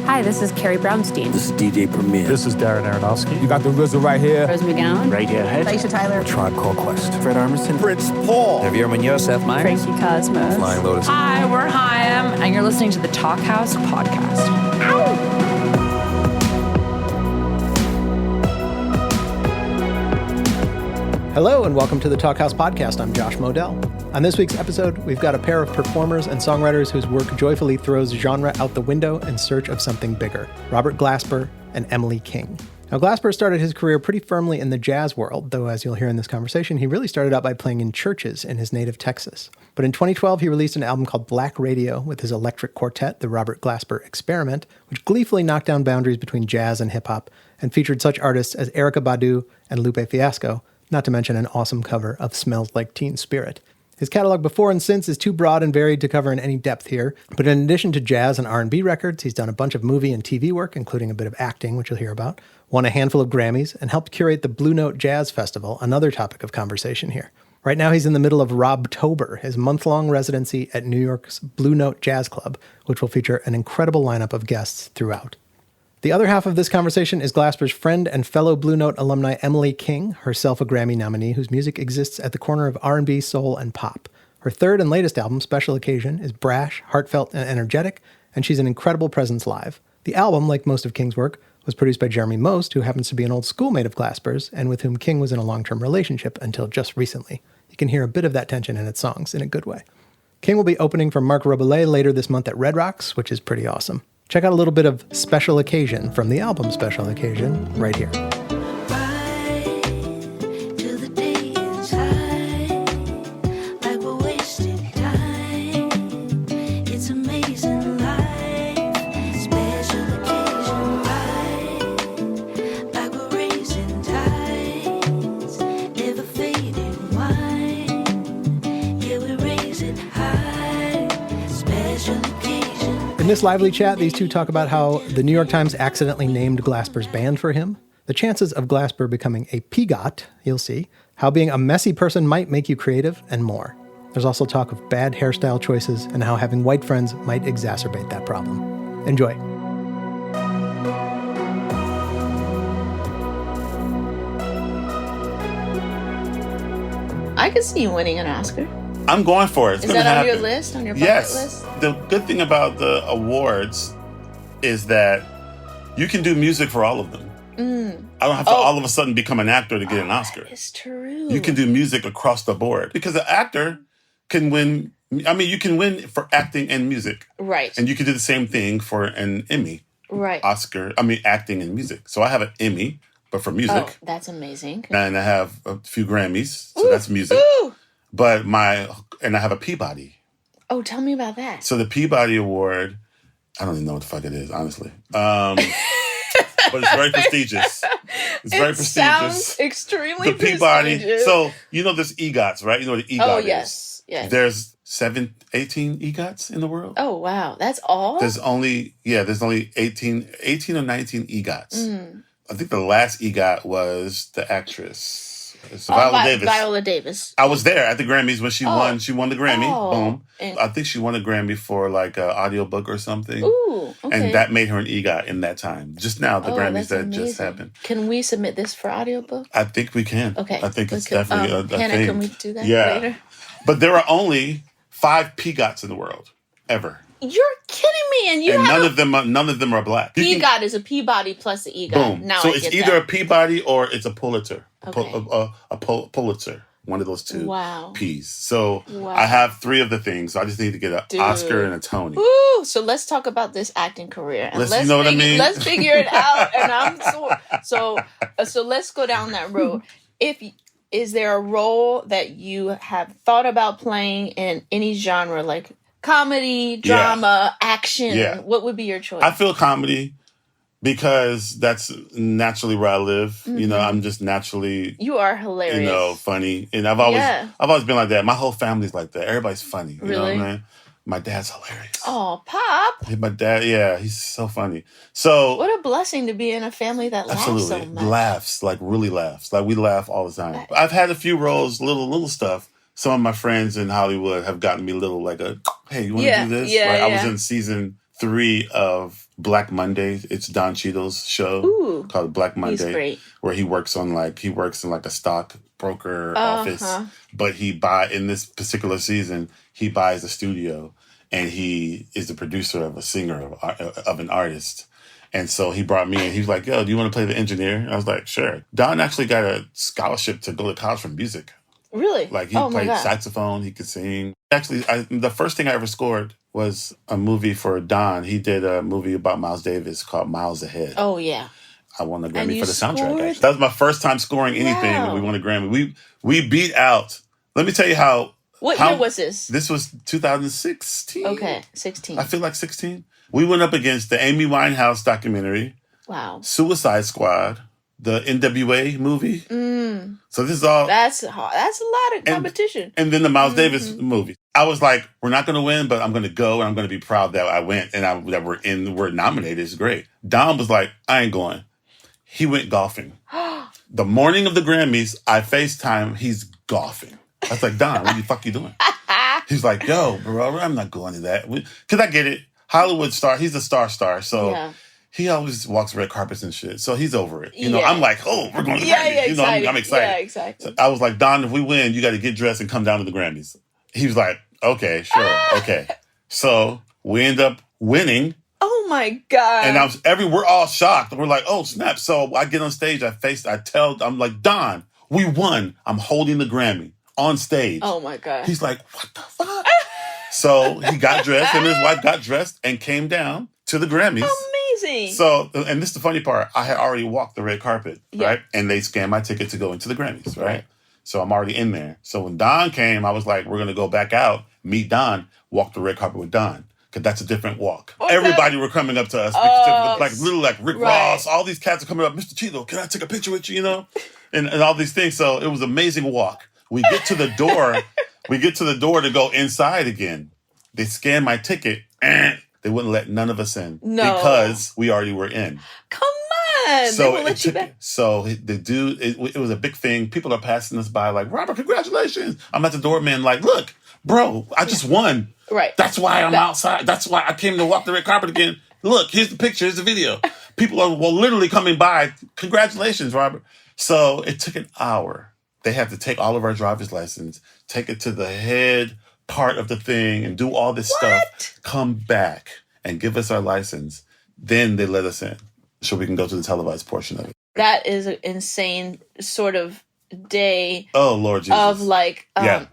Hi, this is Carrie Brownstein. This is DJ Premier. This is Darren Aronofsky. You got the RZA right here. Rose McGowan. Radiohead. Aisha Tyler. Tribe Called Quest. Fred Armisen. Fritz Paul. Javier Munoz. Seth Meyers. Frankie Cosmos. Flying Lotus. Hi, we're Chaim, and you're listening to the Talkhouse Podcast. Hello and welcome to the Talkhouse Podcast. I'm Josh Modell. On this week's episode, we've got a pair of performers and songwriters whose work joyfully throws genre out the window in search of something bigger. Robert Glasper and Emily King. Now, Glasper started his career pretty firmly in the jazz world, though as you'll hear in this conversation, he really started out by playing in churches in his native Texas. But in 2012, he released an album called Black Radio with his electric quartet, the Robert Glasper Experiment, which gleefully knocked down boundaries between jazz and hip-hop and featured such artists as Erykah, Badu, and Lupe Fiasco, not to mention an awesome cover of Smells Like Teen Spirit. His catalog before and since is too broad and varied to cover in any depth here, but in addition to jazz and R&B records, he's done a bunch of movie and TV work, including a bit of acting, which you'll hear about, won a handful of Grammys, and helped curate the Blue Note Jazz Festival, another topic of conversation here. Right now he's in the middle of Robtober, his month-long residency at New York's Blue Note Jazz Club, which will feature an incredible lineup of guests throughout. The other half of this conversation is Glasper's friend and fellow Blue Note alumni Emily King, herself a Grammy nominee whose music exists at the corner of R&B, soul, and pop. Her third and latest album, Special Occasion, is brash, heartfelt, and energetic, and she's an incredible presence live. The album, like most of King's work, was produced by Jeremy Most, who happens to be an old schoolmate of Glasper's, and with whom King was in a long-term relationship until just recently. You can hear a bit of that tension in its songs in a good way. King will be opening for Marc Robelais later this month at Red Rocks, which is pretty awesome. Check out a little bit of Special Occasion from the album Special Occasion right here. In this lively chat, these two talk about how the New York Times accidentally named Glasper's band for him, the chances of Glasper becoming a PGOT, you'll see, how being a messy person might make you creative, and more. There's also talk of bad hairstyle choices and how having white friends might exacerbate that problem. Enjoy. I could see you winning an Oscar. I'm going for it. Is that on your list, on your bucket list? The good thing about the awards is that you can do music for all of them. I don't have to all of a sudden become an actor to get an Oscar. It's true. You can do music across the board because an actor can win. I mean, you can win for acting and music. Right. And you can do the same thing for an Emmy. Right. Acting and music. So I have an Emmy, but for music. Oh, that's amazing. And I have a few Grammys, so that's music. Ooh. But I have a Peabody. Oh, tell me about that. So the Peabody Award, I don't even know what the fuck it is, honestly. But it's very prestigious. It's very prestigious. Sounds extremely the Peabody. prestigious. So you know this EGOTs, right? You know what the EGOT is. Yes. There's 18 EGOTs in the world. Oh, wow. That's all? There's only 18 or 19 EGOTs. I think the last EGOT was the actress. It's Viola Davis. Viola Davis. I was there at the Grammys when she won. She won the Grammy. Boom. And I think she won a Grammy for like an audiobook or something. Ooh, okay. And that made her an EGOT in that time. Just now, the Grammys that amazing. just happened. Can we submit this for audiobook? I think we can. Okay. I think it's definitely a Hannah, thing. can we do that later? But there are only 5 PGOTs in the world, ever. You're kidding me. And none of them are black. EGOT is a Peabody plus the EGOT. Boom. Now so I it's get either that. a Peabody or it's a Pulitzer. Okay. A Pulitzer. One of those two Wow. P's. So Wow. I have 3 of the things. So I just need to get an Oscar and a Tony. Ooh, so let's talk about this acting career. And you know what I mean? Let's figure it out. And I'm so let's go down that road. Is there a role that you have thought about playing in any genre, like comedy, drama, action? Yeah. What would be your choice? I feel comedy because that's naturally where I live. You know, I'm just naturally You are hilarious. funny. And I've always been like that. My whole family's like that. Everybody's funny. You know what I mean? My dad's hilarious. Oh, Pop. My dad, he's so funny. So what a blessing to be in a family that laughs so much. Laughs, like really laughs. Like we laugh all the time. I've had a few roles, little stuff. Some of my friends in Hollywood have gotten me little like hey, you want to do this? I was in season 3 of Black Monday. It's Don Cheadle's show called Black Monday. He's great. Where he works in like a stockbroker office. But in this particular season, he buys a studio and he is the producer of a singer, of an artist. And so he brought me in. He was like, yo, do you want to play the engineer? And I was like, sure. Don actually got a scholarship to go to college for music. Really? Like, he played saxophone, he could sing. Actually, the first thing I ever scored was a movie for Don. He did a movie about Miles Davis called Miles Ahead. Oh, yeah. I won a Grammy for the soundtrack, actually. That was my first time scoring anything, and we won a Grammy. We beat out... Let me tell you how... What year was this? This was 2016. Okay, 16. I feel like 16. We went up against the Amy Winehouse documentary. Wow. Suicide Squad. The NWA movie. So this is all... That's a lot of competition. And then the Miles Davis movie. I was like, we're not going to win, but I'm going to go and I'm going to be proud that I went and that we're nominated. It's great. Don was like, I ain't going. He went golfing. The morning of the Grammys, I FaceTime, he's golfing. I was like, Don, what the fuck you doing? He's like, yo, bro, I'm not going to that. Because I get it. Hollywood star, he's a star. So he always walks red carpets and shit. So he's over it. You know, I'm like, oh, we're going to the Grammys. You know, I'm excited. Yeah, exactly. So I was like, Don, if we win, you got to get dressed and come down to the Grammys. He was like, okay, sure, okay. So we end up winning. Oh my God. And we're all shocked. We're like, oh, snap. So I get on stage, I'm like, Don, we won. I'm holding the Grammy on stage. Oh my God. He's like, what the fuck? So he got dressed, and his wife got dressed and came down to the Grammys. Amazing. So, and this is the funny part. I had already walked the red carpet, right? And they scanned my ticket to go into the Grammys, right? So I'm already in there. So when Don came, I was like, we're going to go back out, meet Don, walk the red carpet with Don. Because that's a different walk. Okay. Everybody were coming up to us. Like Rick Ross. All these cats are coming up. Mr. Cheeto, can I take a picture with you, you know? And all these things. So it was an amazing walk. We get to the door. To go inside again. They scanned my ticket. And they wouldn't let none of us in. No. Because we already were in. Come on. So they won't let you back. So the dude, it was a big thing. People are passing us by like, Robert, congratulations. I'm at the doorman like, look, bro, I just won. Right. That's why I'm outside. That's why I came to walk the red carpet again. Look, here's the picture. Here's the video. People are literally coming by. Congratulations, Robert. So it took an hour. They had to take all of our driver's license, take it to the head part of the thing and do all this stuff. Come back and give us our license. Then they let us in so we can go to the televised portion of it. That is an insane sort of day Lord Jesus. Of like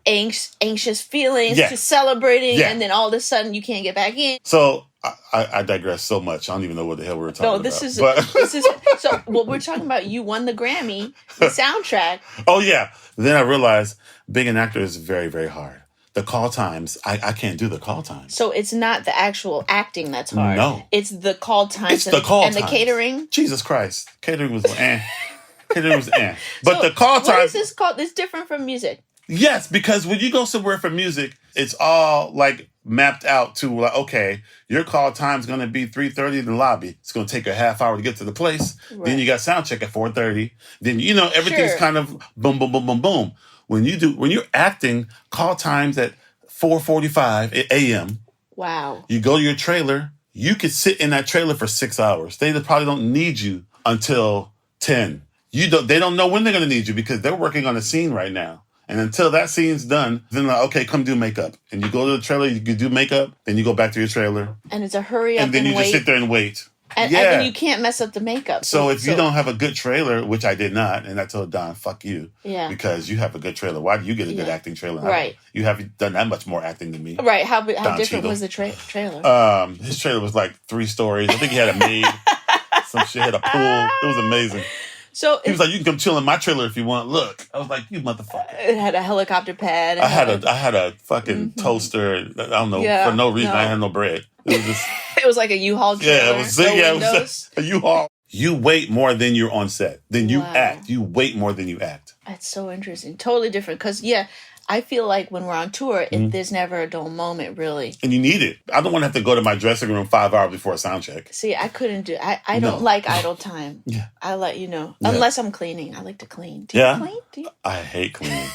anxious feelings to celebrating, and then all of a sudden you can't get back in. So I digress so much. I don't even know what the hell we were talking about. This is so what we're talking about. You won the Grammy, the soundtrack. Oh yeah. Then I realized being an actor is very, very hard. The call times, I can't do the call times. So it's not the actual acting that's hard. No. It's the call times. It's the call times. And the catering. Jesus Christ. Catering was Catering was But the call times... What is this called? It's different from music. Yes, because when you go somewhere for music, it's all like mapped out to like, okay, your call time's going to be 3:30 in the lobby. It's going to take a half hour to get to the place. Right. Then you got sound check at 4:30. Then, everything's kind of boom, boom, boom, boom, boom. When you're acting, call times at 4:45 a.m. Wow. You go to your trailer. You could sit in that trailer for 6 hours. They probably don't need you until 10. They don't know when they're going to need you because they're working on a scene right now. And until that scene's done, then like, okay, come do makeup. And you go to the trailer, you do makeup, then you go back to your trailer. And it's a hurry up and then you just sit there and wait. And then you can't mess up the makeup. So if you don't have a good trailer, which I did not, and I told Don, fuck you. Yeah. Because you have a good trailer. Why do you get a good acting trailer? Right. You haven't done that much more acting than me. Right. How different was the trailer? His trailer was like 3 stories. I think he had a maid. Some shit had a pool. It was amazing. So he was like, you can come chill in my trailer if you want. Look. I was like, you motherfucker. It had a helicopter pad. I had a fucking toaster. I don't know. For no reason, I had no bread. It was just... It was like a U-Haul trailer. Yeah, it was a U-Haul. You wait more than you're on set. Then you act. You wait more than you act. That's so interesting. Totally different. Because, I feel like when we're on tour, there's never a dull moment, really. And you need it. I don't want to have to go to my dressing room 5 hours before a sound check. See, I couldn't do it. I don't like idle time. I let unless I'm cleaning. I like to clean. Do you clean? I hate cleaning.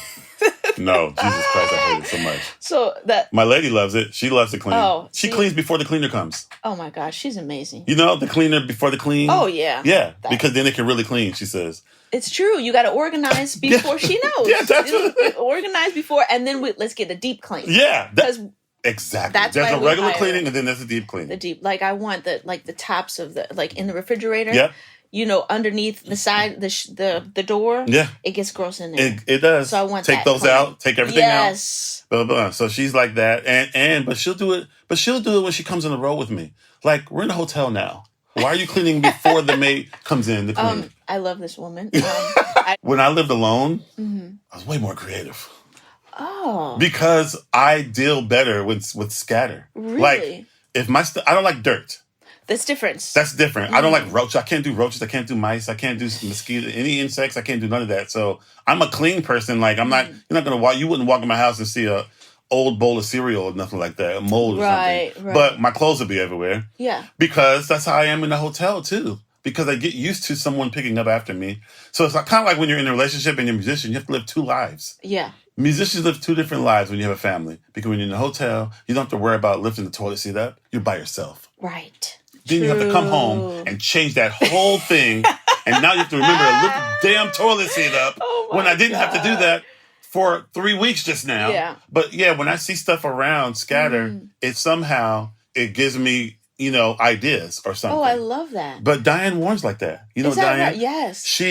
No, Jesus Christ, I hate it so much. So that My lady loves it. She loves to clean. Oh, she see? cleans before the cleaner comes. oh my gosh, she's amazing. You know, the cleaner before the clean. Oh yeah, Yeah, That- because then it can really clean, she says. it's true. You got to organize before she knows. Yeah, that's what- Organize before, and then let's get a deep clean. Yeah, because exactly. That's There's why a we regular hire cleaning and then there's a deep cleaning. the deep, like I want the tops of the in the refrigerator. Yeah. You know, underneath the side, the door. Yeah. It gets gross in there. It does. So I want take that those clean. out, take everything out. Yes. Blah, blah, blah. So she's like that, but she'll do it. But she'll do it when she comes on the road with me. Like, we're in a hotel now. Why are you cleaning before the maid comes in to clean? I love this woman. When I lived alone, Mm-hmm. I was way more creative Oh, because I deal better with scatter. really? Like, if I don't like dirt. That's different. That's different. I don't like roaches. I can't do roaches. I can't do mice. I can't do mosquitoes. Any insects. I can't do none of that. So I'm a clean person. Like, I'm not. You're not gonna you wouldn't walk in my house and see a old bowl of cereal or nothing like that, a mold or something. Right. But my clothes will be everywhere. Yeah. Because that's how I am in the hotel too. Because I get used to someone picking up after me. So it's kind of like when you're in a relationship and you're a musician, you have to live two lives. Yeah. Musicians live two different lives when you have a family. Because when you're in a hotel, you don't have to worry about lifting the toilet seat up. You're by yourself. Right. Then you have to come home and change that whole thing. And now you have to remember to lift the damn toilet seat up when I didn't have to do that for 3 weeks just now. Yeah. But yeah, when I see stuff around scattered, it gives me, ideas or something. Oh, I love that. But Diane Warren's like that. You know Is that Diane? right? Yes.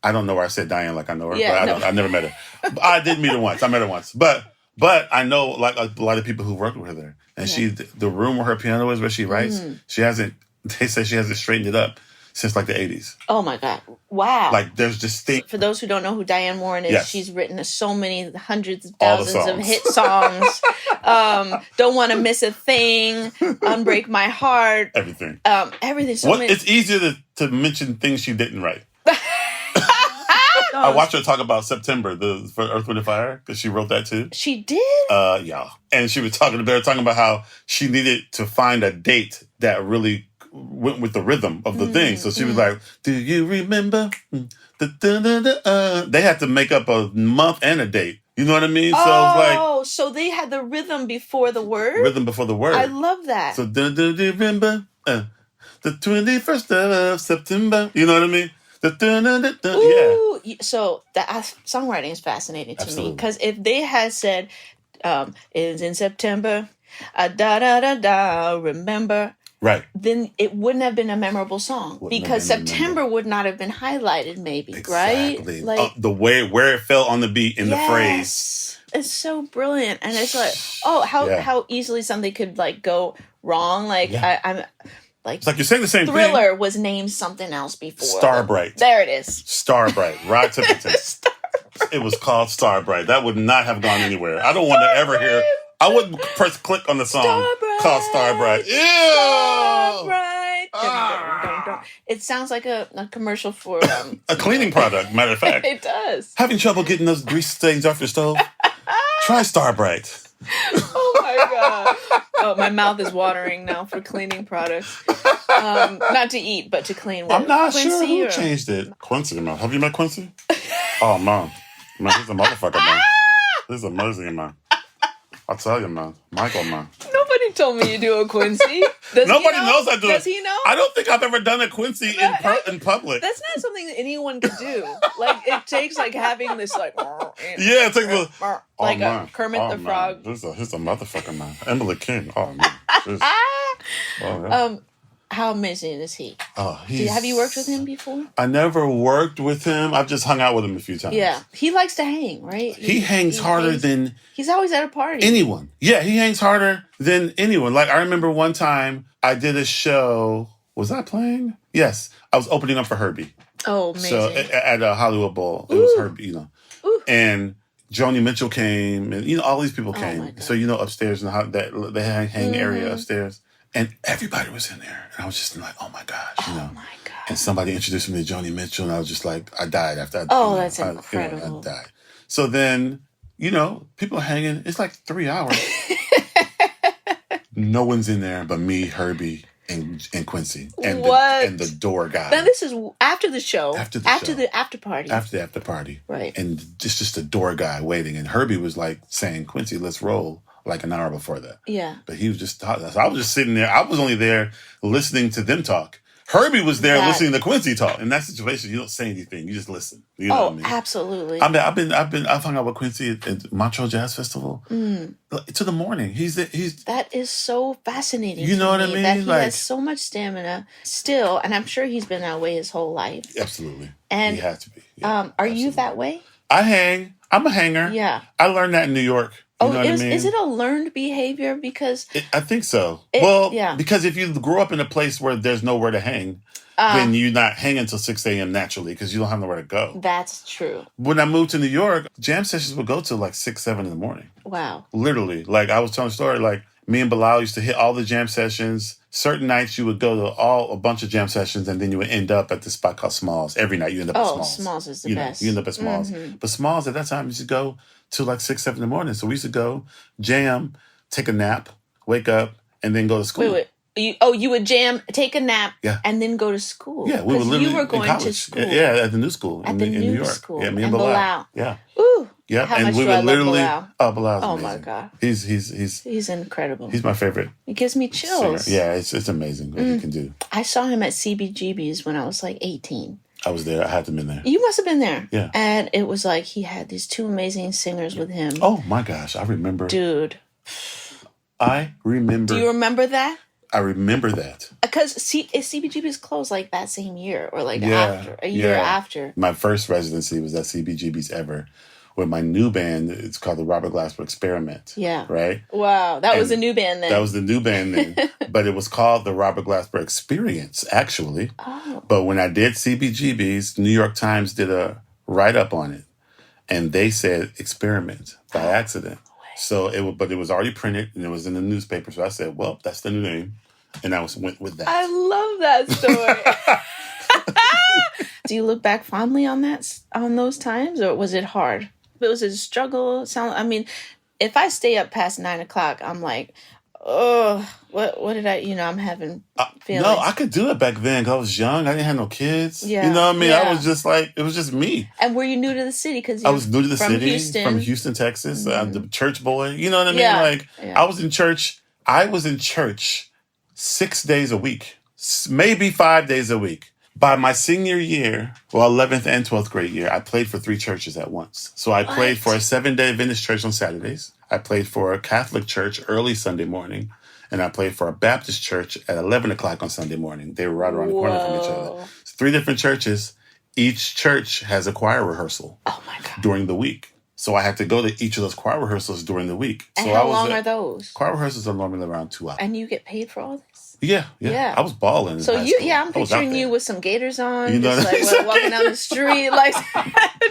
I don't know where I said Diane like I know her, Yeah, but I never met her. I did meet her once. I met her once. But I know like a lot of people who worked with her there. And the room where her piano is, where she writes, they say she hasn't straightened it up since like the 80s. Oh my God. Wow. Like there's distinct. For those who don't know who Diane Warren is, Yes. she's written so many hundreds of All the thousands of songs. hit songs. Don't Want to Miss a Thing, Unbreak My Heart, Everything. everything. So many. It's easier to mention things she didn't write. I watched her talk about September, for Earth, Wind, and Fire, because she wrote that too. She did? Yeah. And they were talking about how she needed to find a date that really went with the rhythm of the thing. So she was like, do you remember? They had to make up a month and a date. You know what I mean? So it was so they had the rhythm before the word? like rhythm before the word. I love that. So do you remember? The 21st of September. You know what I mean? Yeah. Ooh, so that songwriting is fascinating to me Absolutely. because if they had said it's in September, da da da da, remember, Right. then it wouldn't have been a memorable song Wouldn't because have been September would not have been highlighted, maybe, Exactly. right? Like The way where it fell on the beat in the phrase. yes, it's so brilliant, and it's like, Yeah. how easily something could like go wrong. Like Yeah. I'm like It's like you're saying the same Thriller was named something else before. thing. Starbright. There it is. Starbright. Rod Tipton. It was called Starbright. That would not have gone anywhere. I don't want to ever hear. I wouldn't press click on the song called Starbright. Ew! Starbright. Ah. It sounds like a commercial for A cleaning product, matter of fact. it does. Having trouble getting those grease stains off your stove? Try Starbright. Oh my God. Oh, my mouth is watering now for cleaning products. Not to eat, but to clean with. I'm not Quincy sure who or- changed it. Quincy, man. Have you met Quincy? Oh, man. Man, he's a motherfucker, man. He's amazing, man. I tell you, man. Michael, man. Nobody told me you do a Quincy. Does Nobody he know? knows I do it. Does he know? I don't think I've ever done a Quincy in public. That's not something that anyone could do. Like it takes like having this like Yeah, it's like the... like man. a Kermit the man. Frog. He's a motherfucker, man. Emily King. Oh, man. Jeez. Oh, yeah. How amazing is he? Oh, Have you worked with him before? I never worked with him. I've just hung out with him a few times. Yeah, he likes to hang, right? He hangs harder hangs- than He's always at a party. anyone. Yeah, he hangs harder than anyone. Like, I remember one time I did a show. Was I playing? Yes. I was opening up for Herbie. Oh, amazing. So at a Hollywood Bowl. It was Herbie, Ooh. And Joni Mitchell came, and all these people my came. God. So upstairs and how that the hang area upstairs, and everybody was in there, and I was just like, oh my gosh, Oh my God. And somebody introduced me to Joni Mitchell, and I was just like, I died after. That's I incredible. died. So then, people are hanging. It's like 3 hours. No one's in there but me, Herbie, and Quincy and What? the door guy. Now this is after the show. After After show. the after party. After the after party. Right. And just the door guy waiting. And Herbie was like saying, Quincy, let's roll, like an hour before that. Yeah. But he was just talking. So I was just sitting there. I was only there listening to them talk. Herbie was there listening to Quincy talk. In that situation, you don't say anything. You just listen. You know what I mean? Absolutely. I've hung out with Quincy at Montreal Jazz Festival to the morning. That is so fascinating. You know what I me, mean? That he has so much stamina still, and I'm sure he's been that way his whole life. Absolutely. And he had to be. Yeah, are you that way? I hang. I'm a hanger. Yeah. I learned that in New York. You know what I mean? Is it a learned behavior? Because I think so. Yeah. Because if you grow up in a place where there's nowhere to hang, then you're not hanging until 6 a.m. naturally because you don't have nowhere to go. That's true. When I moved to New York, jam sessions would go till like 6, 7 in the morning. Wow. Literally. Like I was telling a story, like me and Bilal used to hit all the jam sessions. Certain nights you would go to a bunch of jam sessions and then you would end up at this spot called Smalls. Every night you end up at Smalls. Smalls is the best. You end up at Smalls. Mm-hmm. But Smalls at that time used to go till like 6, 7 in the morning. So we used to go, jam, take a nap, wake up, and then go to school. Wait. You would jam, take a nap, and then go to school. Yeah, we were literally you were going to school. Yeah, at the new school at in the New new York. School. Yeah, me and and Bilal. Yeah. Ooh. Yeah, How and much we do would I literally. love Oh, Bilal's Oh amazing. my God. He's incredible. He's my favorite. It gives me chills. Singer. Yeah, it's amazing what he can do. I saw him at CBGB's when I was like 18. I was there. I had to been there. You must have been there. Yeah. And it was like he had these two amazing singers with him. Oh my gosh, I remember. Dude. I remember. Do you remember that? I remember that. Because CBGB's closed like that same year or like a year after. My first residency was at CBGB's ever with my new band. It's called the Robert Glasper Experiment. Yeah. Right? Wow. That was a new band then. That was the new band then. But it was called the Robert Glasper Experience, actually. Oh. But when I did CBGB's, New York Times did a write-up on it. And they said experiment by accident. So but it was already printed and it was in the newspaper. So I said, well, that's the new name. And I went with that. I love that story. Do you look back fondly on those times, or was it hard? Was it a struggle? I mean, if I stay up past 9 o'clock, I'm like, oh, what did I? I'm having feelings. No, I could do it back then because I was young. I didn't have no kids. Yeah. You know what I mean? Yeah. I was just like, it was just me. And were you new to the city? Because I was new to the city, Houston. from Houston, Texas. The church boy. You know what I mean? Yeah. Like, I was in church 6 days a week, maybe 5 days a week. By my senior year, 11th and 12th grade year, I played for 3 churches at once. So I played for a 7-day Adventist church on Saturdays. I played for a Catholic church early Sunday morning. And I played for a Baptist church at 11 o'clock on Sunday morning. They were right around the corner from each other. It's 3 different churches. Each church has a choir rehearsal during the week. So I had to go to each of those choir rehearsals during the week. And so how long are those? Choir rehearsals are normally around 2 hours. And you get paid for all this? Yeah. I was balling. So I'm picturing you with some gaiters on, you know, just like walking down the street, like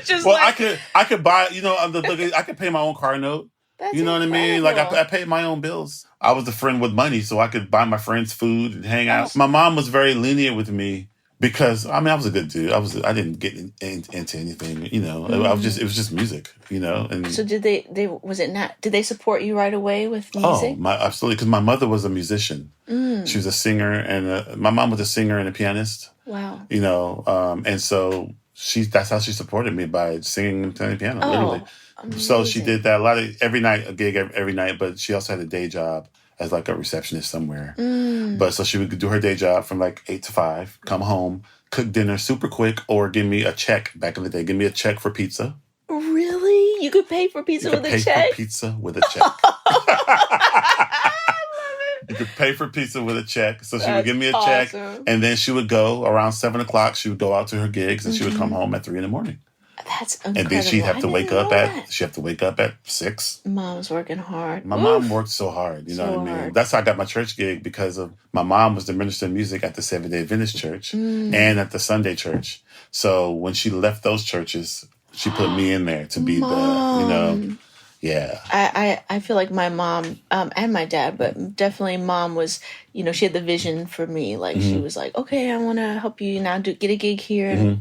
just. Well, I could buy. I could pay my own car note. That's you know what I mean? Like I paid my own bills. I was the friend with money, so I could buy my friends food and hang out. My mom was very lenient with me because I was a good dude. I didn't get into anything. You know, it was just music. You know, and so did they? Did they support you right away with music? Oh, absolutely! Because my mother was a musician. She was a singer, and my mom was a singer and a pianist. Wow. You know, and so that's how she supported me, by singing and playing piano. Literally. Amazing. So she did that a gig every night, but she also had a day job as like a receptionist somewhere. But so she would do her day job from like 8 to 5, come home, cook dinner super quick, or give me a check. Back in the day, give me a check for pizza. Really? You could pay for pizza with a check? Pay for pizza with a check. You could pay for pizza with a check. So she would give me a check, and then she would go around 7 o'clock. She would go out to her gigs, and she would come home at 3 a.m. That's incredible. And then she'd have to wake up at 6. Mom's working hard. My mom worked so hard. You know what I mean? That's how I got my church gig, because of my mom was the minister of music at the 7-day Adventist church and at the Sunday church. So when she left those churches, she put me in there to be yeah. I feel like my mom and my dad, but definitely mom was, she had the vision for me. Like she was like, okay, I want to help you now get a gig here.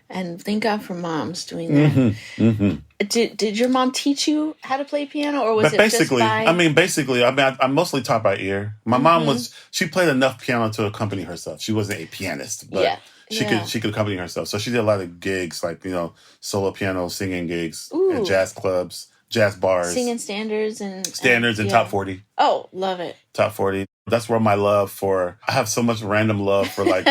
And thank God for moms doing that. Did your mom teach you how to play piano, or was it basically, just by... basically, I'm mostly taught by ear. My mom she played enough piano to accompany herself. She wasn't a pianist, but she could accompany herself. So she did a lot of gigs, like, solo piano, singing gigs, at jazz clubs, jazz bars. Singing standards and Top 40. Oh, love it. Top 40. That's where my love for... I have so much random love for, like,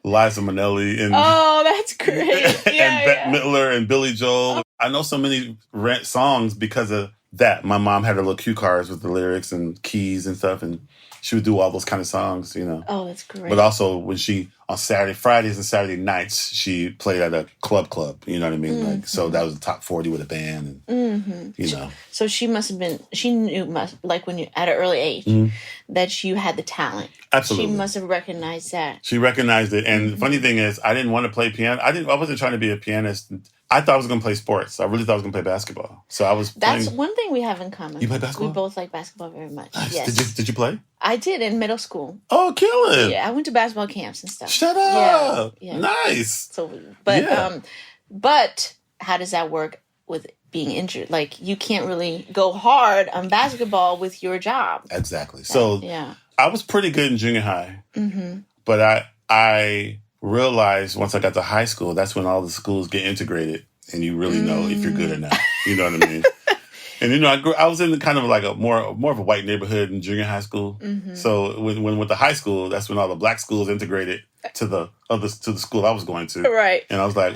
Liza Minnelli and... Oh, that's great. And Bette Midler and Billy Joel. I know so many songs because of that. My mom had her little cue cards with the lyrics and keys and stuff, and she would do all those kind of songs, Oh, that's great. But also when she, on Fridays and Saturday nights, she played at a club, you know what I mean? Like, so that was the top 40 with a band, and, So she must have been, she knew, like when you, at an early age, that you had the talent. Absolutely. She must have recognized that. She recognized it. And the funny thing is, I didn't want to play piano. I wasn't trying to be a pianist. I thought I was going to play sports. I really thought I was going to play basketball. So I was That's one thing we have in common. You play basketball? We both like basketball very much. Nice. Yes. Did you play? I did in middle school. Oh, kill it. Yeah, I went to basketball camps and stuff. Shut up. Yeah. Nice. So, but how does that work with being injured? Like, you can't really go hard on basketball with your job. Exactly. So I was pretty good in junior high. But I realized once I got to high school, that's when all the schools get integrated and you really know if you're good or not. You know what I mean? And, I was in kind of like a more of a white neighborhood in junior high school. So when with the high school, that's when all the black schools integrated to the school I was going to. Right. And I was like,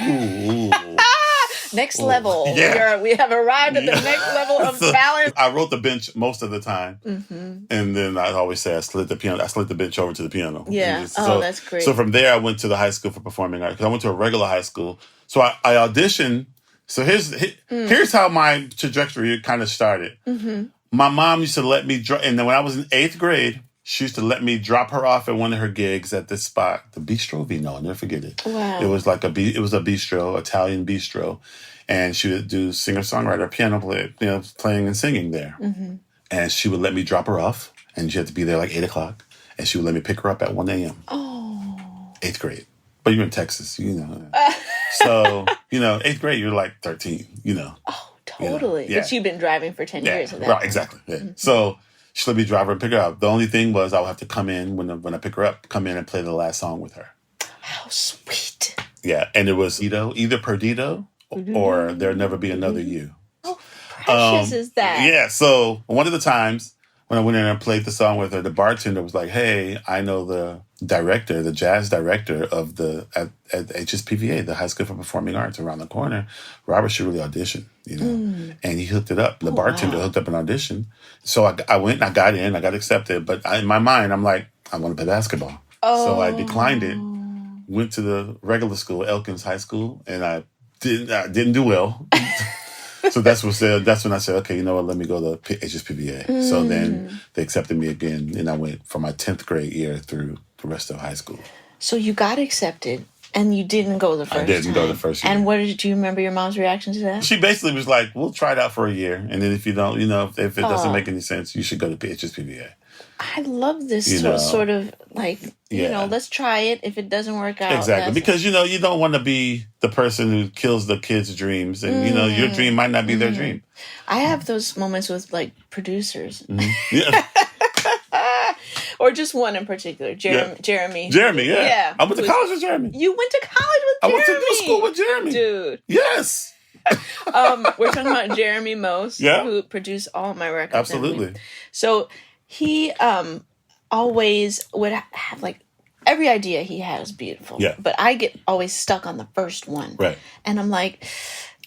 ooh. Next level. Yeah. We have arrived at the next level of talent. I wrote the bench most of the time. And then I always say I slid the bench over to the piano. Yeah. That's great. So from there, I went to the high school for performing arts because I went to a regular high school. So I auditioned. So here's how my trajectory kind of started. My mom used to let me and then when I was in 8th grade, she used to let me drop her off at one of her gigs at this spot, the Bistro Vino. I'll never forget it. Wow. It was like a bistro, Italian bistro. And she would do singer-songwriter, piano play, playing and singing there. And she would let me drop her off. And she had to be there like 8 o'clock. And she would let me pick her up at 1 a.m. Oh. 8th grade. But you're in Texas, So, 8th grade, you're like 13, Oh, totally. Yeah. But you've been driving for 10 years of that. Right, exactly. Yeah. So she let me drive her and pick her up. The only thing was I would have to come in when I pick her up, come in and play the last song with her. How sweet. Yeah, and it was either Perdido or There'll Never Be Another You. How precious is that? Yeah, so one of the times when I went in and played the song with her, the bartender was like, hey, I know the jazz director of at HSPVA, the High School for Performing Arts around the corner. Robert should really audition, And he hooked it up. The bartender hooked up an audition. So I went and I got in, I got accepted. But in my mind, I'm like, I want to play basketball. So I declined it, went to the regular school, Elkins High School, and I didn't do well. So that's when I said, okay, you know what, let me go to HSPVA. So then they accepted me again, and I went from my 10th grade year through the rest of high school. So you got accepted, and you didn't go the first time. I didn't go the first year. And do you remember your mom's reaction to that? She basically was like, we'll try it out for a year, and then if you don't, if it doesn't make any sense, you should go to HSPVA. I love this sort of like, let's try it. If it doesn't work out. Exactly. Because, you don't want to be the person who kills the kids' dreams. And, your dream might not be their dream. I have those moments with, like, producers. Yeah. Or just one in particular. Jeremy. Jeremy, yeah. I went to college with Jeremy. You went to college with Jeremy? I went to middle school with Jeremy. Dude. Yes. We're talking about Jeremy Most, who produced all my records. Absolutely. So he always would have, like, every idea he had was beautiful. Yeah. But I get always stuck on the first one. Right. And I'm like,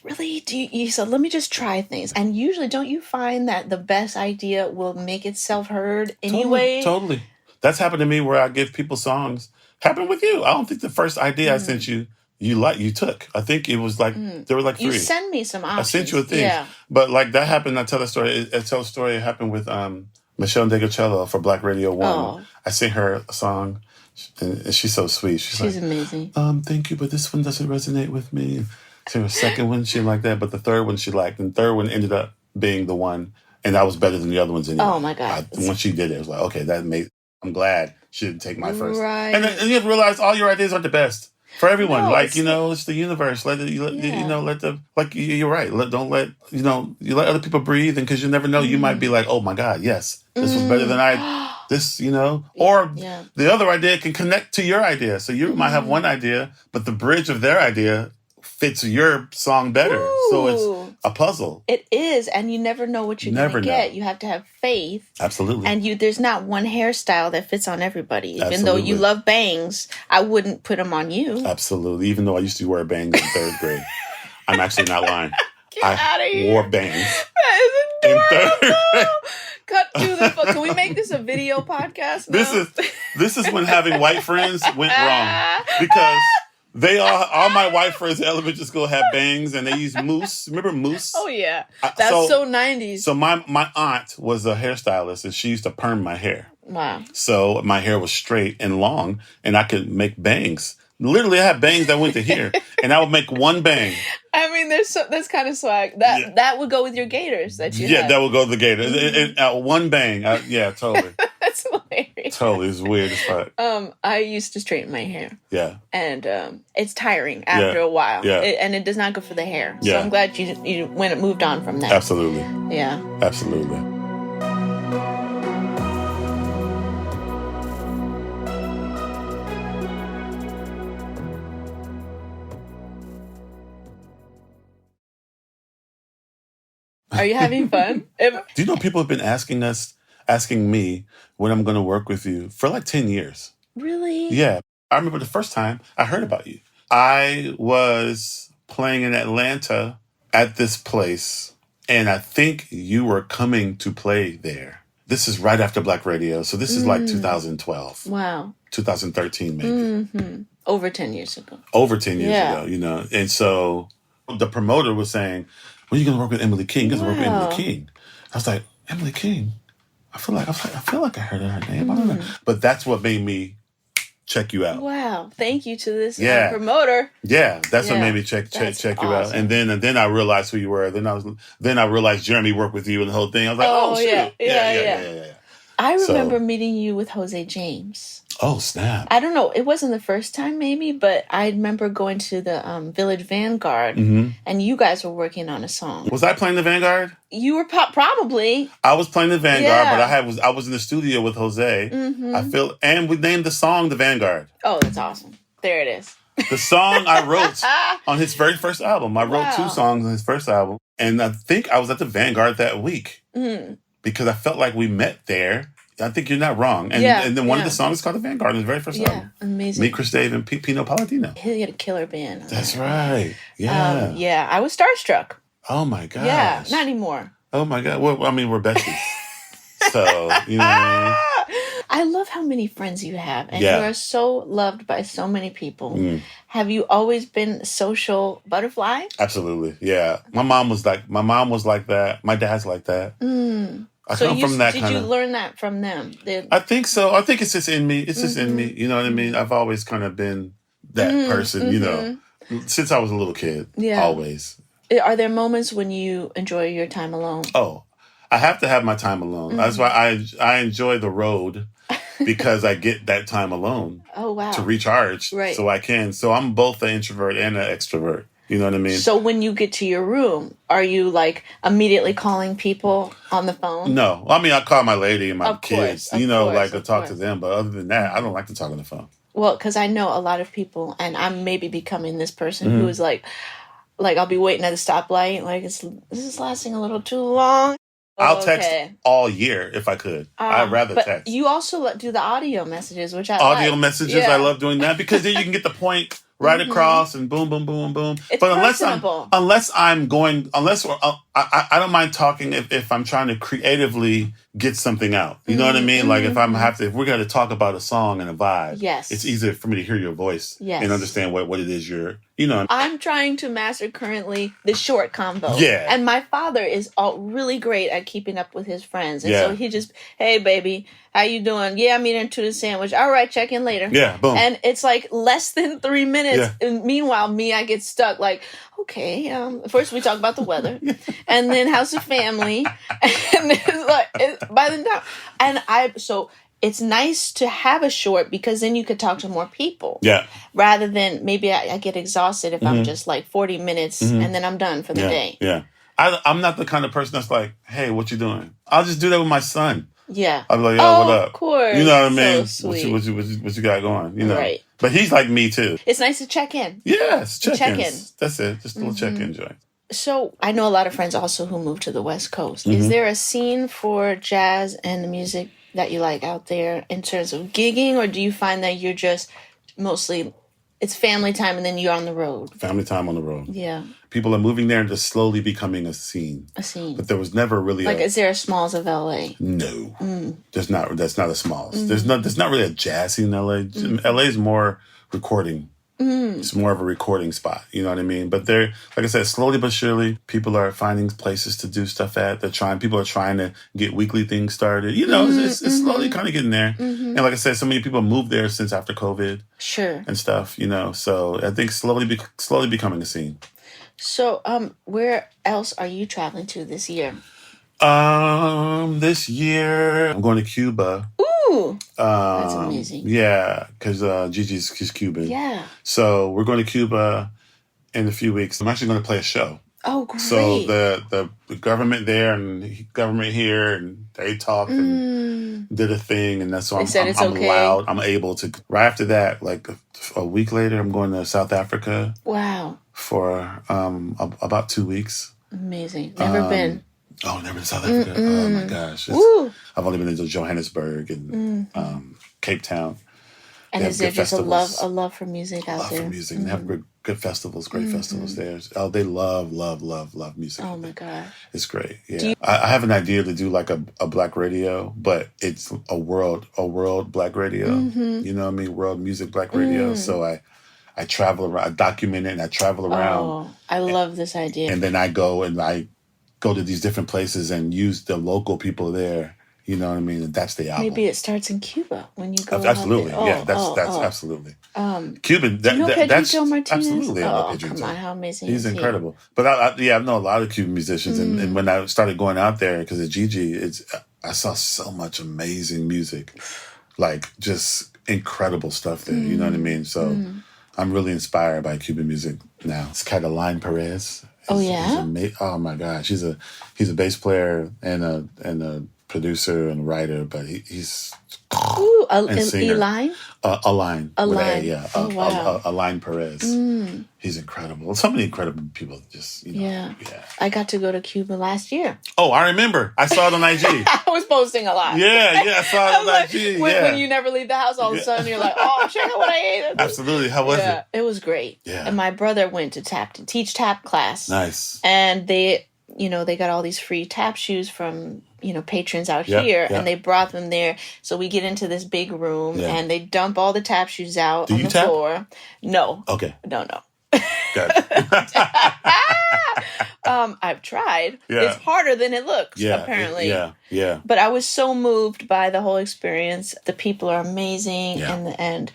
really? You said, let me just try things. And usually, don't you find that the best idea will make itself heard anyway? Totally. That's happened to me where I give people songs. Happened with you. I don't think the first idea I sent you took. I think it was like, there were like 3. You send me some options. I sent you a thing. Yeah. But like that happened, I tell a story. It happened with Michelle Degocello for Black Radio 1. Oh. I sent her a song, and she's so sweet. She's like, amazing. Thank you, but this one doesn't resonate with me. So her second one, she liked that, but the third one she liked. And the third one ended up being the one, and that was better than the other ones anyway. Oh, my God. Once she did it was like, okay, I'm glad she didn't take my first. Right. And you have to realize all your ideas aren't the best. For everyone, No, like, it's you know, it's the universe. Let it, you Yeah. know, let the, like, you're right. Don't let, you know, you let other people breathe. And because you never know, you might be like, oh my God, yes, this was better than this, you know, or Yeah. the other idea can connect to your idea. So you might have one idea, but the bridge of their idea fits your song better. So it's Ooh. a puzzle. It is, and you never know what you're Never going to get. know. You have to have faith. Absolutely. And there's not one hairstyle that fits on everybody. Even though Absolutely. you love bangs, I wouldn't put them on you. Absolutely. Even though I used to wear bangs in third grade. I'm actually not lying. Get outta here. Wore bangs That is in adorable. third grade. Cut to the Can we make this a video podcast now? This is when having white friends went wrong. Because all my white friends in elementary school had bangs and they used mousse. Remember mousse? Oh yeah. That's so 90s. So my aunt was a hairstylist and she used to perm my hair. Wow. So my hair was straight and long and I could make bangs. Literally, I had bangs that went to here, and I would make one bang. I mean, that's kind of swag. That would go with your gators that you had. That would go to the gator. One bang. Totally. That's hilarious. Totally. It's weird as fuck. I used to straighten my hair. Yeah. And it's tiring after a while. Yeah. And it does not go for the hair. So Yeah. I'm glad you moved on from that. Absolutely. Yeah. Absolutely. Are you having fun? Do you know people have been asking me when I'm going to work with you for like 10 years? Really? Yeah. I remember the first time I heard about you. I was playing in Atlanta at this place, and I think you were coming to play there. This is right after Black Radio, so this is like 2012. Wow. 2013, maybe. Mm-hmm. Over 10 years ago. Over 10 years ago, you know. And so the promoter was saying, when are you going to work with Emily King? You're going to work with Emily King. I was like, Emily King? I feel like I heard her name. I don't know. But that's what made me check you out. Wow. Thank you to this promoter. Yeah, that's what made me check you out. And then I realized who you were. Then I realized Jeremy worked with you and the whole thing. I was like, oh shit. Yeah. I remember meeting you with Jose James. Oh, snap. I don't know. It wasn't the first time, maybe, but I remember going to the Village Vanguard, and you guys were working on a song. Was I playing the Vanguard? You were probably. I was playing the Vanguard, but I was in the studio with Jose. And we named the song The Vanguard. Oh, that's awesome. There it is. The song I wrote on his very first album. I wrote 2 songs on his first album, and I think I was at the Vanguard that week because I felt like we met there. I think you're not wrong. And then one of the songs is called The Vanguard, his very first album. Yeah, amazing. Me, Chris Dave, and Pino Palladino. He had a killer band. That's right. Yeah. I was starstruck. Oh, my gosh. Yeah, not anymore. Oh, my God. Well, I mean, we're besties. So, you know what I mean? I love how many friends you have, and you are so loved by so many people. Have you always been a social butterfly? Absolutely, yeah. My mom was like that. My dad's like that. I come from that kind of... Did you learn that from them? I think so. I think it's just in me. It's just in me. You know what I mean? I've always kind of been that person, you know, since I was a little kid. Yeah. Always. Are there moments when you enjoy your time alone? Oh, I have to have my time alone. That's why I enjoy the road because I get that time alone. Oh, wow. To recharge. Right. So I can. So I'm both an introvert and an extrovert. You know what I mean? So when you get to your room, are you like immediately calling people on the phone? No. I mean, I call my lady and my kids, I talk to them. But other than that, I don't like to talk on the phone. Well, because I know a lot of people, and I'm maybe becoming this person who is like I'll be waiting at a stoplight. Like, this is lasting a little too long. I'll text all year if I could. I'd rather text. You also do the audio messages, which I audio like. messages, yeah. I love doing that because then you can get the point right across and boom, boom, boom, boom. It's but personable. I don't mind talking if I'm trying to creatively get something out. You know what I mean? Like if we're going to talk about a song and a vibe, yes, it's easier for me to hear your voice and understand what it is you're, you know. I'm trying to master currently the short combo. Yeah. And my father is really great at keeping up with his friends. And so he just, hey, baby, how you doing? Yeah, I'm eating a tuna sandwich. All right, check in later. Yeah, boom. And it's like less than 3 minutes. Yeah. And meanwhile, I get stuck like, okay, first we talk about the weather. And then how's the family? And then by the time, it's nice to have a short because then you could talk to more people. Yeah. Rather than maybe I get exhausted if I'm just like 40 minutes and then I'm done for the day. Yeah. I'm not the kind of person that's like, hey, what you doing? I'll just do that with my son. Yeah. I'll be like, yo, what up? Of course. You know what I mean? So sweet. What you got going? You know? Right. But he's like me too. It's nice to check in. Yeah, it's check-ins. Check-in. That's it. Just a little check-in joint. So I know a lot of friends also who moved to the West Coast. Is there a scene for jazz and the music that you like out there in terms of gigging, or do you find that you're just mostly it's family time and then you're on the road? Family time on the road. Yeah. People are moving there and just slowly becoming a scene. A scene. But there was never really Like, is there a Smalls of LA? No. There's not. That's not a Smalls. There's not really a jazz scene in LA. LA is more recording. It's more of a recording spot. You know what I mean? But they're, like I said, slowly but surely, people are finding places to do stuff at. People are trying to get weekly things started. You know, it's slowly kind of getting there. And like I said, so many people moved there since after COVID. Sure. And stuff, you know. So I think slowly becoming a scene. So, where else are you traveling to this year? This year I'm going to Cuba. Ooh, that's amazing. Yeah, because she's Cuban. Yeah. So we're going to Cuba in a few weeks. I'm actually going to play a show. Oh, great. So the government there and government here, and they talked and did a thing, and that's why I'm okay. allowed. I'm able to. Right after that, like a week later, I'm going to South Africa. Wow. For about 2 weeks. Amazing. Never been. Oh, never in South Africa. Oh my gosh. I've only been to Johannesburg and Cape Town. And is there just a love for music out there? Love for music. They have good festivals, great festivals there. Oh, they love music. Oh my God. It's great. Yeah. I have an idea to do like a black radio, but it's a world black radio. You know what I mean? World music black radio. So I travel around, I document it, and I travel around. Oh, I love this idea. And then I go to these different places and use the local people there. You know what I mean? And that's the album. Maybe it starts in Cuba when you go. Absolutely, out there. that's absolutely. Cuban. Do you know Pedrito Martinez? Absolutely, I know Pedrito. Come on, how amazing! He's incredible. But I know a lot of Cuban musicians, and when I started going out there because of Gigi, I saw so much amazing music, like just incredible stuff there. You know what I mean? So I'm really inspired by Cuban music now. It's Cataline Perez. Oh yeah. Oh my gosh, he's a bass player and a producer and writer, but he's Aline? Aline. Aline. Yeah. Oh, wow. Aline Perez. He's incredible. So many incredible people just, you know. Yeah. I got to go to Cuba last year. Oh, I remember. I saw it on IG. I was posting a lot. Yeah, I saw it on IG. When you never leave the house, all of a sudden you're like, oh, check out what I ate. Absolutely. How was it? It was great. Yeah. And my brother went to teach tap class. Nice. And they got all these free tap shoes from patrons out here, and they brought them there. So we get into this big room, and they dump all the tap shoes out on the floor. No. Okay. No. Good. I've tried. Yeah. It's harder than it looks, apparently. Yeah. But I was so moved by the whole experience. The people are amazing, and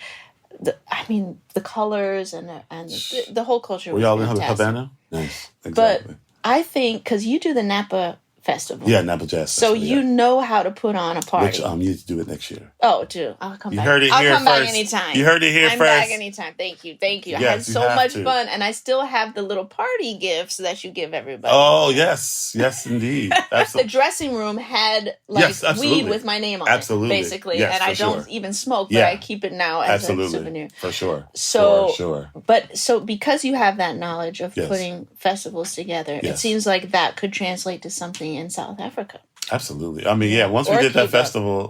the colors and the whole culture. Were y'all in fantastic. Havana? Nice. Exactly. But I think because you do the Napa Festival. Yeah, Napa Jazz So Festival, you know how to put on a party. Which you need to do it next year. Oh, too. I'll come back. You heard it here I'll come first. back anytime. You heard it here I'm first. back anytime. Thank you. I Yes, had you so have much to. fun, and I still have the little party gifts that you give everybody. Oh, yes, indeed. The Absolutely. dressing room had weed with my name on Absolutely. it, basically. Yes, and I for don't sure. even smoke, but I keep it now as a souvenir. For sure. So, for sure. But because you have that knowledge of Yes. putting festivals together, it Yes. seems like that could translate to something in South Africa. Absolutely. I mean, once we Or did that Cuba. festival,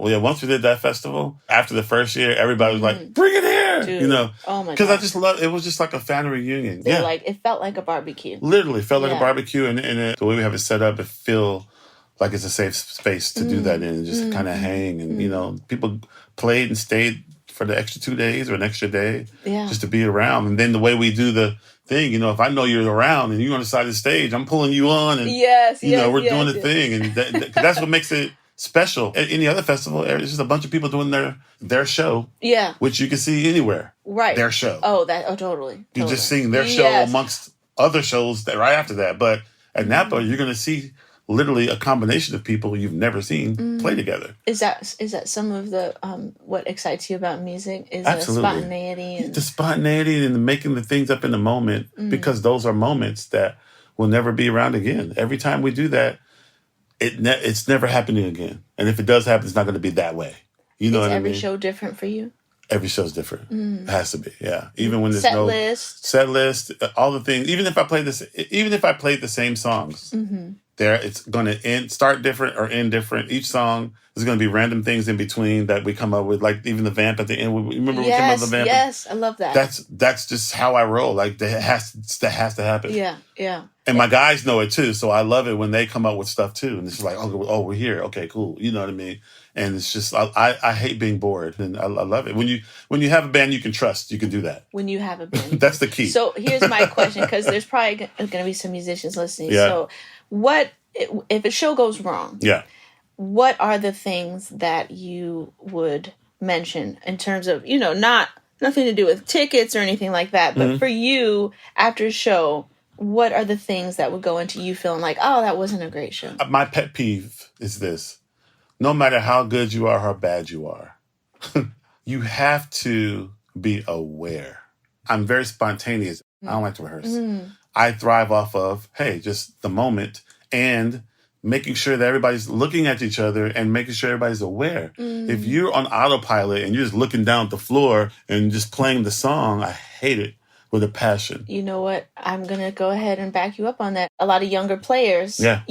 after the first year, everybody was like, bring it here, Dude. Oh my Because I God. just love it. Was just like a family reunion. It felt like a barbecue. Literally felt like a Yeah. barbecue. And the way we have it set up, it feel like it's a safe space to do that in and just kind of hang. And, people played and stayed for the extra 2 days or an extra day just to be around. And then the way we do the thing, if I know you're around and you're on the side of the stage, I'm pulling you on and, we're doing the thing. And that's what makes it special. At any other festival, it's just a bunch of people doing their show, which you can see anywhere. Right. Their show. Totally. You're just seeing their show amongst other shows that right after that. But at Napa, you're going to see literally a combination of people you've never seen play together. Is that some of the what excites you about music? Is Absolutely. the spontaneity and the spontaneity and making the things up in the moment, because those are moments that will never be around again. Every time we do that, it's never happening again. And if it does happen, it's not going to be that way. You know what I mean? Is every show different for you? Every show's different. It has to be, yeah. Even when there's set list, all the things. Even if I played the same songs, it's going to start different or end different. Each song there's going to be random things in between that we come up with, like even the vamp at the end. Remember we came up with the vamp? Yes, I love that. That's just how I roll. Like that has to happen. Yeah. And my guys know it too, so I love it when they come up with stuff too. And it's like, oh, we're here. Okay, cool. You know what I mean? And it's just, I hate being bored, and I love it. When you have a band you can trust, you can do that. When you have a band, that's the key. So here's my question, because there's probably going to be some musicians listening. Yeah. So, what if a show goes wrong? Yeah. What are the things that you would mention in terms of, nothing to do with tickets or anything like that, but for you after a show, what are the things that would go into you feeling like, oh, that wasn't a great show? My pet peeve is this: no matter how good you are, or how bad you are, you have to be aware. I'm very spontaneous. I don't like to rehearse. I thrive off of, hey, just the moment and making sure that everybody's looking at each other and making sure everybody's aware. If you're on autopilot and you're just looking down at the floor and just playing the song, I hate it with a passion. You know what? I'm going to go ahead and back you up on that. A lot of younger players, they're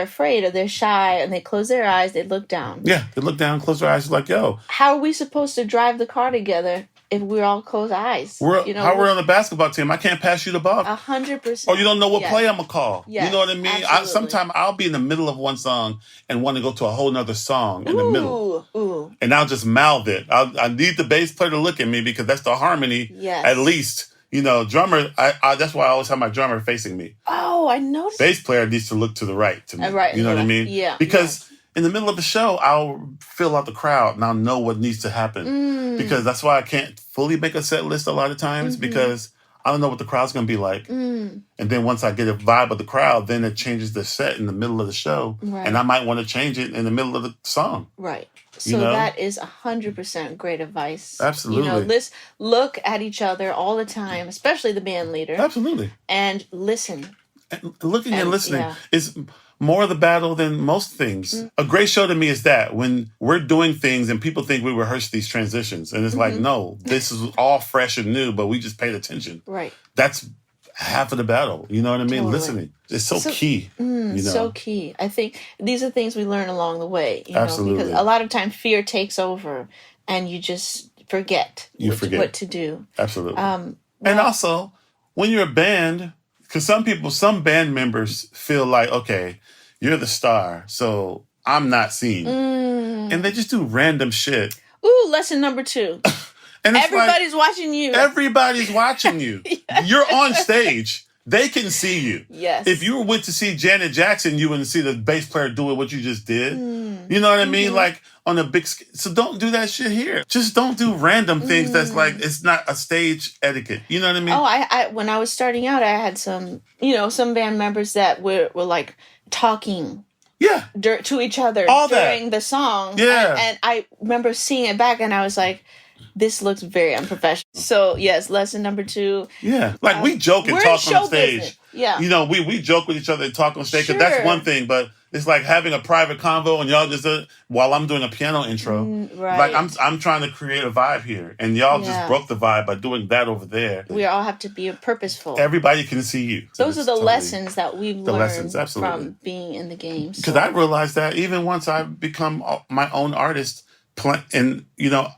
afraid or they're shy and they close their eyes, they look down. Yeah, they look down, close their eyes, like, yo. How are we supposed to drive the car together if we're all closed eyes? We're on a basketball team. I can't pass you the ball. 100%. Or you don't know what play I'm going to call. Yes, you know what I mean? Sometimes I'll be in the middle of one song and want to go to a whole nother song in the middle. Ooh. And I'll just mouth it. I need the bass player to look at me because that's the harmony, at least. Drummer, I that's why I always have my drummer facing me. Oh, I noticed. Bass player needs to look to the right to me. Right. You know what I mean? Yeah. Because in the middle of the show, I'll fill out the crowd and I'll know what needs to happen. Because that's why I can't fully make a set list a lot of times, because I don't know what the crowd's going to be like. And then once I get a vibe of the crowd, then it changes the set in the middle of the show. Right. And I might want to change it in the middle of the song. Right. So that is 100% great advice. Absolutely. Let's look at each other all the time, especially the band leader. Absolutely. And listen. And looking and listening is more of the battle than most things. A great show to me is that when we're doing things and people think we rehearse these transitions. And it's like, no, this is all fresh and new, but we just paid attention. Right. That's half of the battle. You know what I mean? Totally. Listening. It's so key. So key. I think these are things we learn along the way. Absolutely. Because a lot of time fear takes over and you just forget what to do. Absolutely. And also, when you're a band, because some band members feel like, okay, you're the star, so I'm not seen. And they just do random shit. Ooh, lesson number 2. And everybody's watching you. Everybody's watching you. Yes. You're on stage. They can see you. Yes. If you went to see Janet Jackson, you wouldn't see the bass player doing what you just did. You know what I mean? Like on a big scale. So don't do that shit here. Just don't do random things that's like, it's not a stage etiquette. You know what I mean? Oh, I when I was starting out, I had some band members that were like talking to each other during the song. Yeah. And I remember seeing it back and I was like, this looks very unprofessional. So, yes, lesson number 2. Yeah. Like, we joke and talk on stage. Business. Yeah. We joke with each other and talk on stage, because that's one thing, but it's like having a private convo and y'all just, while I'm doing a piano intro, right. like I'm trying to create a vibe here, and y'all just broke the vibe by doing that over there. We all have to be purposeful. Everybody can see you. So those are the lessons that we've learned from being in the game. Because I realized that even once I become my own artist, and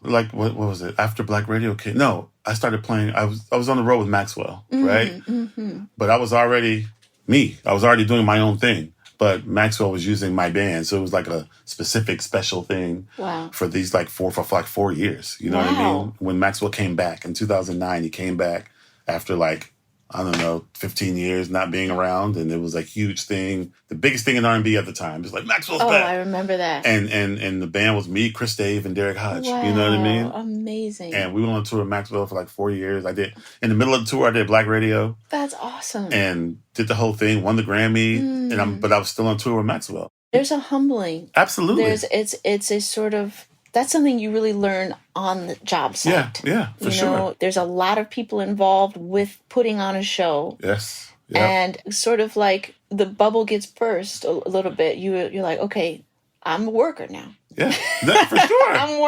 like what was it after Black Radio came? No, I started playing. I was on the road with Maxwell, right? But I was already me. I was already doing my own thing. But Maxwell was using my band, so it was like a specific, special thing for these for 4 years. You know what I mean? When Maxwell came back in 2009, he came back after I don't know, 15 years not being around, and it was a huge thing, the biggest thing in R&B at the time. It was like, Maxwell's back. I remember that. And the band was me, Chris Dave, and Derek Hodge. Wow, you know what I mean? Amazing. And we went on tour with Maxwell for like 4 years. I did, in the middle of the tour, I did Black Radio. That's awesome. And did the whole thing, won the Grammy, but I was still on tour with Maxwell. There's a humbling. Absolutely. It's a sort of, that's something you really learn on the job site. Yeah, for sure. There's a lot of people involved with putting on a show. Yes. Yep. And sort of like the bubble gets burst a little bit. You're like, okay, I'm a worker now. Yeah, for sure. I'm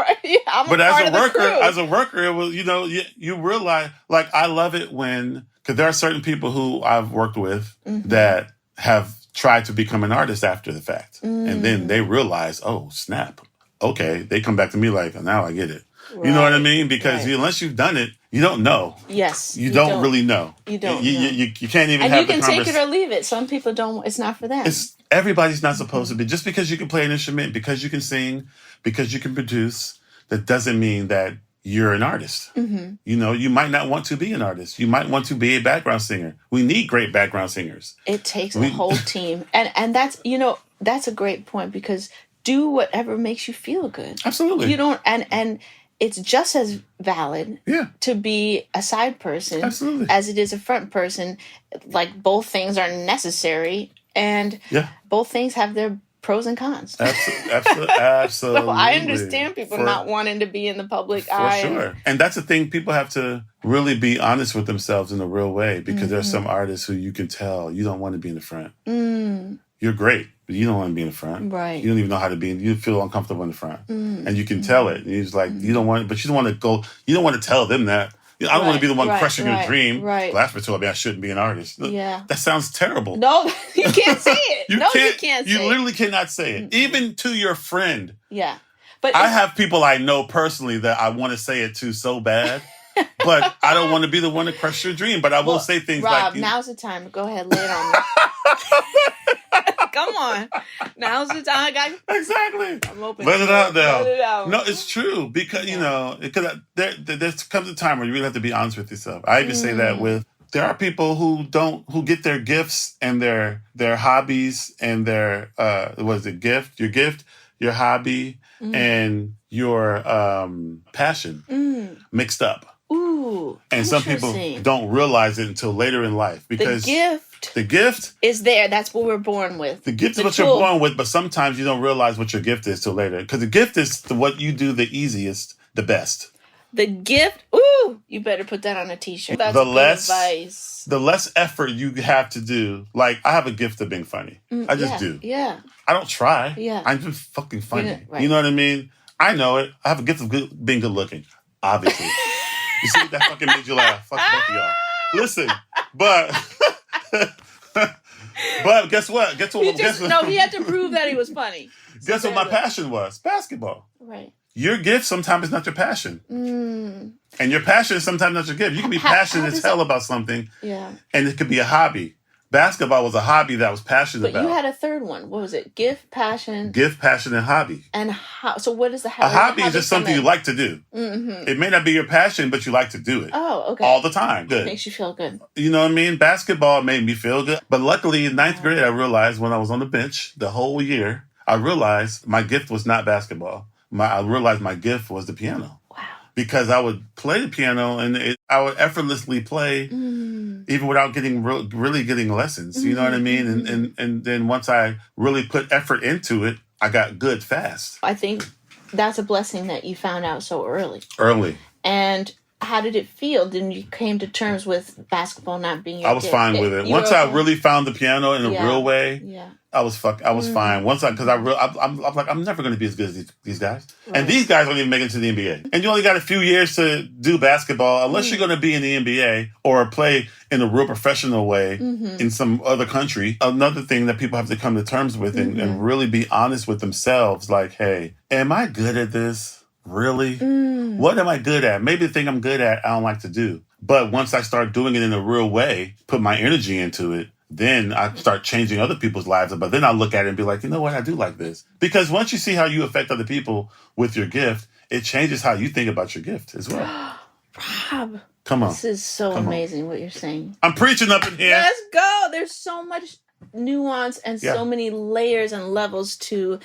but a part of the crew. As a worker, it was, you realize, like, I love it because there are certain people who I've worked with that have tried to become an artist after the fact. And then they realize, oh, snap. Okay. They come back to me like, now I get it. Right. You know what I mean? Because unless you've done it, you don't know. Yes. You don't really know. You don't know. You can't even and have you can take it or leave it. Some people don't. It's not for them. Everybody's not supposed to be. Just because you can play an instrument, because you can sing, because you can produce, that doesn't mean that you're an artist. Mm-hmm. You might not want to be an artist. You might want to be a background singer. We need great background singers. It takes a whole team. And that's, that's a great point, because do whatever makes you feel good. Absolutely. You don't, and it's just as valid to be a side person as it is a front person. Like, both things are necessary, and both things have their pros and cons. Absolutely. So I understand people not wanting to be in the public eye. For sure. And that's the thing. People have to really be honest with themselves in a real way, because there's some artists who you can tell you don't want to be in the front. You're great, but you don't want to be in the front. Right. You don't even know how to be. You feel uncomfortable in the front. And you can tell it. And you're like, you don't want, but you don't want to go, you don't want to tell them that. I don't want to be the one crushing your dream. Right. Glasper told me I shouldn't be an artist. Yeah. That sounds terrible. No, you can't say it. You can't say You literally cannot say it. Even to your friend. Yeah. But I have people I know personally that I want to say it to so bad, but I don't want to be the one to crush your dream. But I will say things Rob, like... now's the time. Go ahead, lay it on me. Come on. Now's the time. Exactly. I'm open. Let it out now. Let it out. No, it's true. Because, because there comes a time where you really have to be honest with yourself. I even say that with... There are people who get their gifts and their hobbies and their... Your gift, your hobby, and your passion mixed up. Ooh, and some people don't realize it until later in life, because the gift is there. That's what we're born with. The gift is what you're born with, but sometimes you don't realize what your gift is till later, because the gift is what you do the easiest, the best. The gift. Ooh, you better put that on a t-shirt. That's good advice. The less effort you have to do. Like, I have a gift of being funny. I just do. Yeah. I don't try. Yeah. I'm just fucking funny. Right. You know what I mean? I know it. I have a gift of being good looking. Obviously. You see, that fucking made you laugh. Fuck both of y'all. Listen, but guess what? No, he had to prove that he was funny. Guess what my passion was? Basketball. Right. Your gift sometimes is not your passion. And your passion is sometimes not your gift. You can be passionate as hell about something. Yeah. And it could be a hobby. Basketball was a hobby that I was passionate about. But you had a third one. What was it? Gift, passion, and hobby. And so what is the hobby? A hobby is just something you like to do. Mm-hmm. It may not be your passion, but you like to do it. Oh, okay. All the time. Good. It makes you feel good. You know what I mean? Basketball made me feel good. But luckily in ninth grade, I realized when I was on the bench the whole year, I realized my gift was not basketball. I realized my gift was the piano. Wow. Because I would play the piano and I would effortlessly play even without really getting lessons. You know what I mean? And then once I really put effort into it, I got good fast. I think that's a blessing that you found out so early. And how did it feel? Then you came to terms with basketball not being your I was fine with it. Once I really found the piano in a real way, I was fine. Once I'm like, I'm never going to be as good as these guys. Right. And these guys don't even make it to the NBA. And you only got a few years to do basketball, unless you're going to be in the NBA or play in a real professional way in some other country. Another thing that people have to come to terms with and really be honest with themselves, like, hey, am I good at this? Really? What am I good at? Maybe the thing I'm good at, I don't like to do. But once I start doing it in a real way, put my energy into it, then I start changing other people's lives. But then I look at it and be like, you know what? I do like this. Because once you see how you affect other people with your gift, it changes how you think about your gift as well. Rob, Come on. This is so amazing what you're saying. I'm preaching up in here. Let's go. There's so much nuance and so many layers and levels to,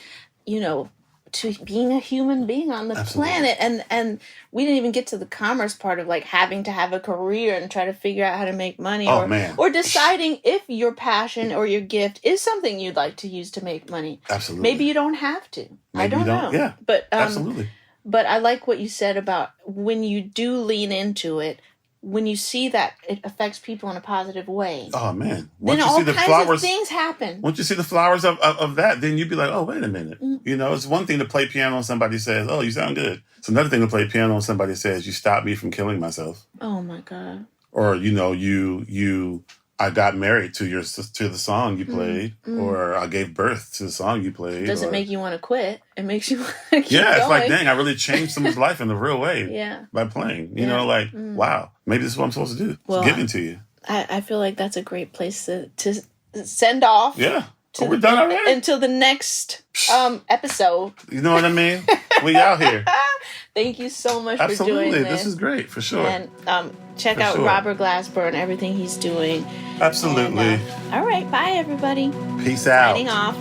to being a human being on the planet. And we didn't even get to the commerce part of like having to have a career and try to figure out how to make money or deciding if your passion or your gift is something you'd like to use to make money. Absolutely. Maybe you don't have to. Maybe I don't know. Yeah. But absolutely. But I like what you said about when you do lean into it, when you see that it affects people in a positive way. Oh, man. Then all kinds of things happen. Once you see the flowers of that, then you'd be like, oh, wait a minute. It's one thing to play piano and somebody says, oh, you sound good. It's another thing to play piano and somebody says, you stopped me from killing myself. Oh, my God. Or, I got married to the song you played, or I gave birth to the song you played. Doesn't make you want to quit. It makes you want to keep going. It's like, dang, I really changed someone's life in a real way by playing. Wow, maybe this is what I'm supposed to do. Well, it's given to you. I feel like that's a great place to send off. Yeah. We're done already? Until the next episode. You know what I mean? We out here. Thank you so much for doing this. This is great, for sure. And check out Robert Glasper and everything he's doing. Absolutely. And, all right. Bye, everybody. Peace out. Signing off.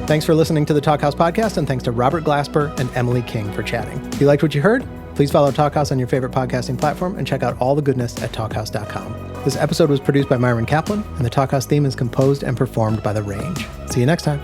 Thanks for listening to the Talkhouse Podcast, and thanks to Robert Glasper and Emily King for chatting. If you liked what you heard, please follow Talkhouse on your favorite podcasting platform and check out all the goodness at talkhouse.com. This episode was produced by Myron Kaplan, and the Talkhouse theme is composed and performed by The Range. See you next time.